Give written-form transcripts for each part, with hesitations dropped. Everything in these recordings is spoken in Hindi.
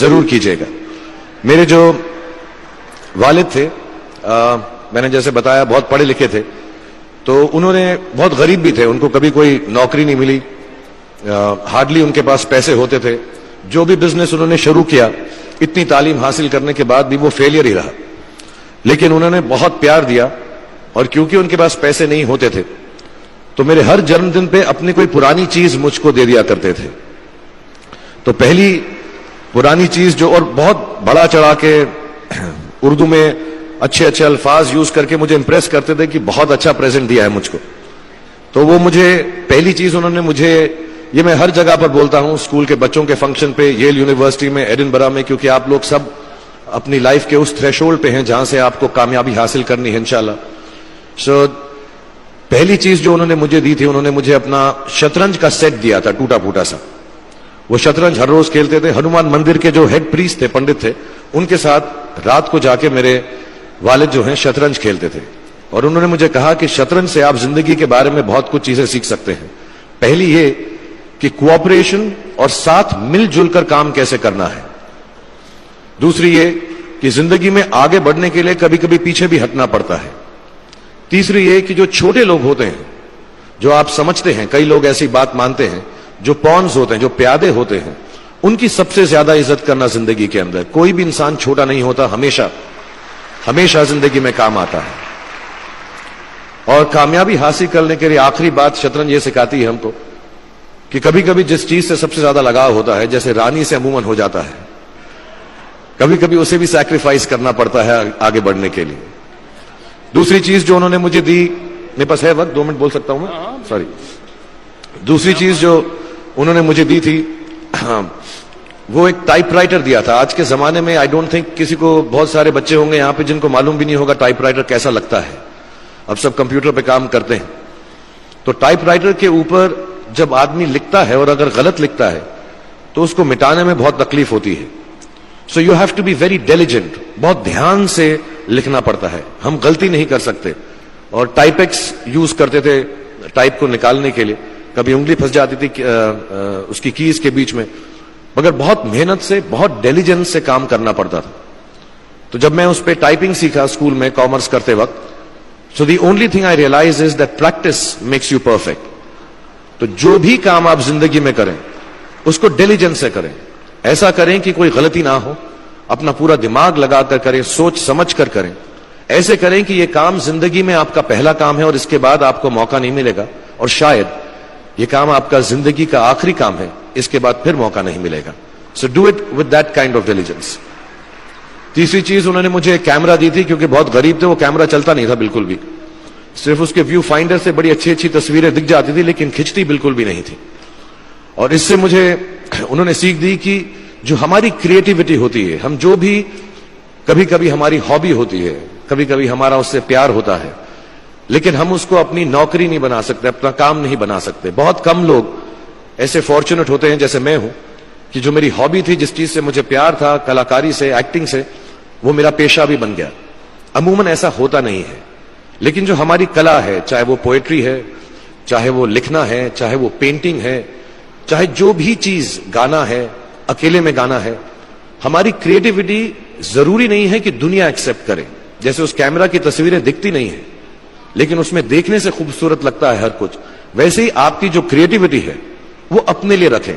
जरूर कीजिएगा। मेरे जो वालिद थे, मैंने जैसे बताया बहुत पढ़े लिखे थे, तो उन्होंने बहुत गरीब भी थे, उनको कभी कोई नौकरी नहीं मिली, हार्डली उनके पास पैसे होते थे। जो भी बिजनेस उन्होंने शुरू किया, इतनी तालीम हासिल करने के बाद भी वो फेलियर ही रहा। लेकिन उन्होंने बहुत प्यार दिया, और क्योंकि उनके पास पैसे नहीं होते थे तो मेरे हर जन्मदिन पे अपनी कोई पुरानी चीज मुझको दे दिया करते थे। तो पहली पुरानी चीज जो, और बहुत बड़ा चढ़ा के उर्दू में अच्छे अच्छे अल्फाज यूज करके मुझे इंप्रेस करते थे कि बहुत अच्छा प्रेजेंट दिया है मुझको। तो वो मुझे पहली चीज उन्होंने मुझे, ये मैं हर जगह पर बोलता हूं, स्कूल के बच्चों के फंक्शन पे, येल यूनिवर्सिटी में, एडिनबरा में, क्योंकि आप लोग सब अपनी लाइफ के उस थ्रेशोल्ड पे हैं जहां से आपको कामयाबी हासिल करनी है इंशाल्लाह। सो पहली चीज जो उन्होंने मुझे दी थी, उन्होंने मुझे अपना शतरंज का सेट दिया था, टूटा फूटा सा। वो शतरंज हर रोज खेलते थे। हनुमान मंदिर के जो हेड प्रीस्ट थे, पंडित थे, उनके साथ रात को जाके मेरे वालिद जो हैं शतरंज खेलते थे। और उन्होंने मुझे कहा कि शतरंज से आप जिंदगी के बारे में बहुत कुछ चीजें सीख सकते हैं। पहली ये कि कोऑपरेशन और साथ मिलजुल कर काम कैसे करना है। दूसरी ये कि जिंदगी में आगे बढ़ने के लिए कभी कभी पीछे भी हटना पड़ता है। तीसरी ये कि जो छोटे लोग होते हैं, जो आप समझते हैं, कई लोग ऐसी बात मानते हैं, जो पॉन्स होते हैं, जो प्यादे होते हैं, उनकी सबसे ज्यादा इज्जत करना जिंदगी के अंदर। कोई भी इंसान छोटा नहीं होता, हमेशा हमेशा जिंदगी में काम आता है। और कामयाबी हासिल करने के लिए आखिरी बात शतरंज ये सिखाती है हमको कि कभी कभी जिस चीज से सबसे ज्यादा लगाव होता है, जैसे रानी से अमूमन हो जाता है, कभी कभी उसे भी सैक्रिफाइस करना पड़ता है आगे बढ़ने के लिए। दूसरी चीज जो उन्होंने मुझे दी, मेरे पास है वक्त, 2 मिनट बोल सकता हूं मैं, सॉरी। दूसरी चीज जो उन्होंने मुझे दी थी, वो एक टाइपराइटर दिया था। आज के जमाने में आई डोंट थिंक किसी को, बहुत सारे बच्चे होंगे यहां पे जिनको मालूम भी नहीं होगा टाइपराइटर कैसा लगता है। अब सब कंप्यूटर पे काम करते हैं। तो टाइपराइटर के ऊपर जब आदमी लिखता है और अगर गलत लिखता है तो उसको मिटाने में बहुत तकलीफ होती है। So you have to be very diligent, बहुत ध्यान से लिखना पड़ता है, हम गलती नहीं कर सकते। और टाइपेक्स यूज करते थे टाइप को निकालने के लिए, कभी उंगली फंस जाती थी उसकी कीज के बीच में, मगर बहुत मेहनत से, बहुत डिलिजेंस से काम करना पड़ता था। तो जब मैं उस पर टाइपिंग सीखा स्कूल में कॉमर्स करते वक्त, so the only thing I realise is that practice makes you perfect. तो जो भी काम आप जिंदगी में करें उसको डिलिजेंस से करें, ऐसा करें कि कोई गलती ना हो, अपना पूरा दिमाग लगाकर करें, सोच समझ कर करें। ऐसे करें कि यह काम जिंदगी में आपका पहला काम है और इसके बाद आपको मौका नहीं मिलेगा, और शायद यह काम आपका जिंदगी का आखिरी काम है, इसके बाद फिर मौका नहीं मिलेगा। So do it with that kind of diligence. तीसरी चीज उन्होंने मुझे कैमरा दी थी, क्योंकि बहुत गरीब थे, वो कैमरा चलता नहीं था बिल्कुल भी, सिर्फ उसके व्यू फाइंडर से बड़ी अच्छी अच्छी तस्वीरें दिख जाती थी, लेकिन खिंचती बिल्कुल भी नहीं थी। और इससे मुझे उन्होंने सीख दी कि जो हमारी क्रिएटिविटी होती है, हम जो भी, कभी कभी हमारी हॉबी होती है, कभी कभी हमारा उससे प्यार होता है, लेकिन हम उसको अपनी नौकरी नहीं बना सकते, अपना काम नहीं बना सकते। बहुत कम लोग ऐसे फॉर्चुनेट होते हैं जैसे मैं हूं कि जो मेरी हॉबी थी, जिस चीज से मुझे प्यार था, कलाकारी से, एक्टिंग से, वो मेरा पेशा भी बन गया। अमूमन ऐसा होता नहीं है, लेकिन जो हमारी कला है, चाहे वो पोएट्री है, चाहे वो लिखना है, चाहे वो पेंटिंग है, चाहे जो भी चीज, गाना है, अकेले में गाना है, हमारी क्रिएटिविटी जरूरी नहीं है कि दुनिया एक्सेप्ट करे। जैसे उस कैमरा की तस्वीरें दिखती नहीं है, लेकिन उसमें देखने से खूबसूरत लगता है हर कुछ, वैसे ही आपकी जो क्रिएटिविटी है वो अपने लिए रखें।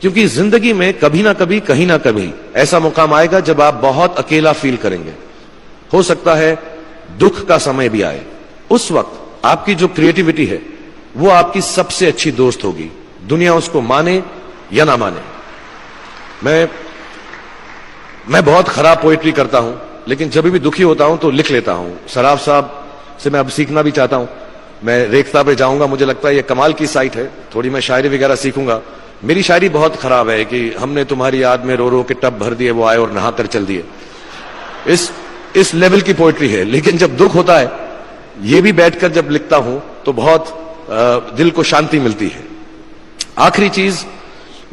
क्योंकि जिंदगी में कभी ना कभी, कहीं ना कभी ऐसा मुकाम आएगा जब आप बहुत अकेला फील करेंगे। हो सकता है दुख का समय भी आए, उस वक्त आपकी जो क्रिएटिविटी है वो आपकी सबसे अच्छी दोस्त होगी, दुनिया उसको माने या ना माने। मैं बहुत खराब पोएट्री करता हूं, लेकिन जब भी दुखी होता हूं तो लिख लेता हूं। सराफ साहब से मैं अब सीखना भी चाहता हूं। मैं रेखता पे जाऊंगा, मुझे लगता है ये कमाल की साइट है, थोड़ी मैं शायरी वगैरह सीखूंगा। मेरी शायरी बहुत खराब है कि हमने तुम्हारी याद में रो रो के टब भर दिए, वो आए और नहा कर चल दिए, इस लेवल की पोएट्री है। लेकिन जब दुख होता है, ये भी बैठकर जब लिखता हूं तो बहुत दिल को शांति मिलती है। आखिरी चीज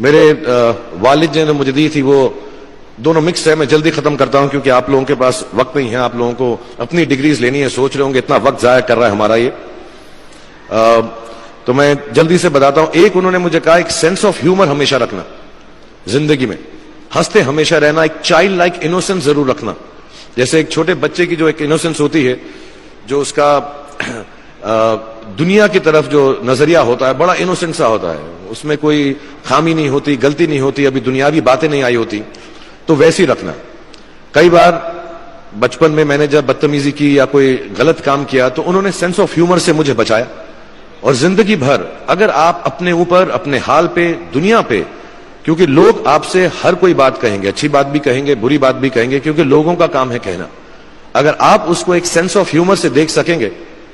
मेरे वालिद ने मुझे दी थी, वो दोनों मिक्स है, मैं जल्दी खत्म करता हूं क्योंकि आप लोगों के पास वक्त नहीं है, आप लोगों को अपनी डिग्रीज लेनी है, सोच रहे होंगे इतना वक्त जाया कर रहा है हमारा ये। तो मैं जल्दी से बताता हूं। एक, उन्होंने मुझे कहा एक सेंस ऑफ ह्यूमर हमेशा रखना जिंदगी में। हंसते हमेशा रहना, एक चाइल्ड लाइक इनोसेंस जरूर रखना। जैसे एक छोटे बच्चे की जो एक इनोसेंस होती है, जो उसका दुनिया की तरफ जो नजरिया होता है बड़ा इनोसेंट सा होता है, उसमें कोई खामी नहीं होती, गलती नहीं होती, अभी दुनियावी बातें नहीं आई होती, तो वैसी रखना। कई बार बचपन में मैंने जब बदतमीजी की या कोई गलत काम किया तो उन्होंने सेंस ऑफ ह्यूमर से मुझे बचाया। और जिंदगी भर अगर आप अपने ऊपर, अपने हाल पे, दुनिया पे, क्योंकि लोग आपसे हर कोई बात कहेंगे, अच्छी बात भी कहेंगे, बुरी बात भी कहेंगे, क्योंकि लोगों का काम है कहना। अगर आप उसको एक सेंस ऑफ ह्यूमर से देख सकेंगे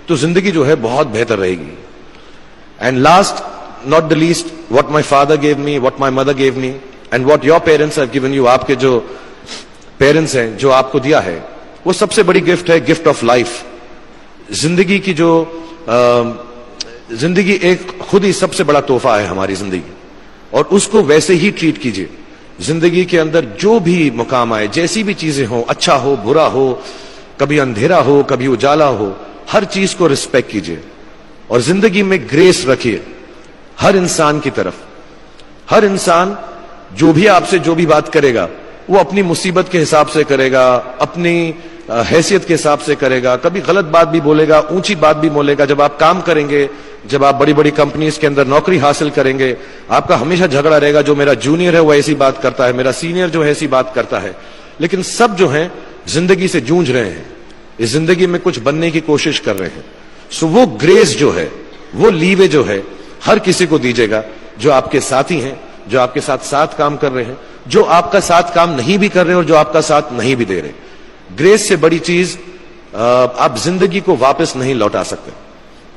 तो जिंदगी जो है बहुत बेहतर रहेगी। And last not the least, what my father gave me, what my mother gave me, and what your parents have given you, आपके जो पेरेंट्स हैं जो आपको दिया है, वो सबसे बड़ी गिफ्ट है, गिफ्ट ऑफ लाइफ। जिंदगी की जो जिंदगी एक खुद ही सबसे बड़ा तोहफा है हमारी जिंदगी, और उसको वैसे ही ट्रीट कीजिए। जिंदगी के अंदर जो भी मुकाम आए, जैसी भी चीजें हो, अच्छा हो बुरा हो, कभी अंधेरा हो कभी उजाला हो, हर चीज को रिस्पेक्ट कीजिए और जिंदगी में ग्रेस रखिए हर इंसान की तरफ। हर इंसान जो भी आपसे जो भी बात करेगा वो अपनी मुसीबत के हिसाब से करेगा, अपनी हैसियत के हिसाब से करेगा, कभी गलत बात भी बोलेगा, ऊंची बात भी बोलेगा। जब आप काम करेंगे, जब आप बड़ी बड़ी कंपनीज के अंदर नौकरी हासिल करेंगे, आपका हमेशा झगड़ा रहेगा, जो मेरा जूनियर है वो ऐसी बात करता है, मेरा सीनियर जो है ऐसी बात करता है। लेकिन सब जो है जिंदगी से जूझ रहे हैं, इस जिंदगी में कुछ बनने की कोशिश कर रहे हैं। सो वो ग्रेस जो है, वो लीवे जो है, हर किसी को दीजिएगा जो आपके साथी हैं, जो आपके साथ साथ काम कर रहे हैं, जो आपका साथ काम नहीं भी कर रहे और जो आपका साथ नहीं भी दे रहे। ग्रेस से बड़ी चीज आप जिंदगी को वापस नहीं लौटा सकते।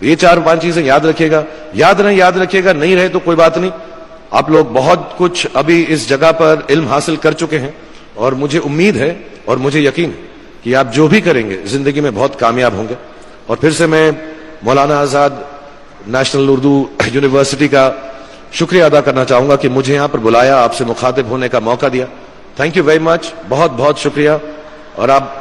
ये 4-5 चीजें याद रखिएगा। याद रखिएगा, नहीं रहे तो कोई बात नहीं। आप लोग बहुत कुछ अभी इस जगह पर इल्म हासिल कर चुके हैं और मुझे उम्मीद है और मुझे यकीन है कि आप जो भी करेंगे जिंदगी में बहुत कामयाब होंगे। और फिर से मैं मौलाना आजाद नेशनल उर्दू यूनिवर्सिटी का शुक्रिया अदा करना चाहूंगा कि मुझे यहां पर बुलाया, आपसे मुखातिब होने का मौका दिया। थैंक यू वेरी मच, बहुत बहुत शुक्रिया। और आप